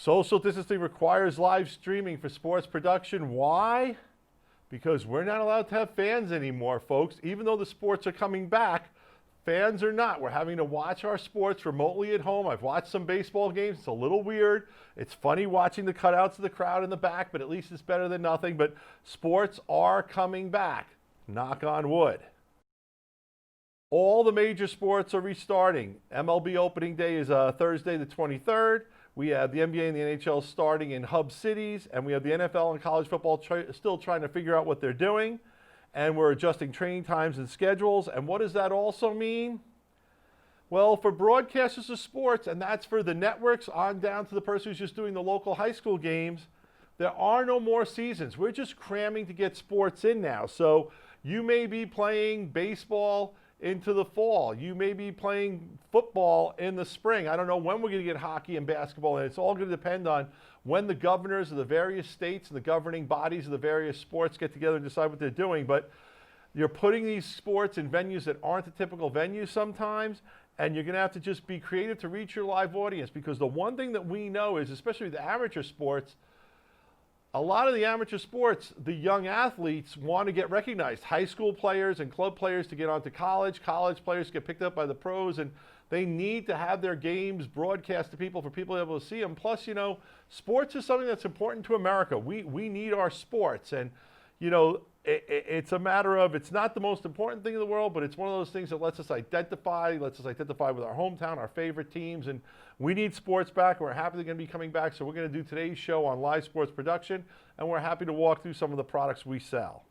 Social distancing requires live streaming for sports production. Why? Because we're not allowed to have fans anymore, folks. Even though the sports are coming back, fans are not. We're having to watch our sports remotely at home. I've watched some baseball games. It's a little weird. It's funny watching the cutouts of the crowd in the back, but at least it's better than nothing. But sports are coming back. Knock on wood. All the major sports are restarting. MLB opening day is Thursday the 23rd. We have the NBA and the NHL starting in hub cities, and we have the NFL and college football still trying to figure out what they're doing. And we're adjusting training times and schedules. And what does that also mean? Well, for broadcasters of sports, and that's for the networks on down to the person who's just doing the local high school games, there are no more seasons. We're just cramming to get sports in now. So you may be playing baseball into the fall. You may be playing football in the spring. I don't know when we're going to get hockey and basketball, and it's all going to depend on when the governors of the various states and the governing bodies of the various sports get together and decide what they're doing. But you're putting these sports in venues that aren't the typical venues sometimes, and you're going to have to just be creative to reach your live audience, because the one thing that we know is, especially the amateur sports, a lot of the amateur sports, the young athletes want to get recognized. High school players and club players to get onto college. College players get picked up by the pros, and they need to have their games broadcast to people for people to be able to see them. Plus, you know, sports is something that's important to America. We need our sports, and, you know, it's a matter of, it's not the most important thing in the world, but it's one of those things that lets us identify with our hometown, our favorite teams, and we need sports back, and we're happy they're going to be coming back. So we're going to do today's show on live sports production, and we're happy to walk through some of the products we sell.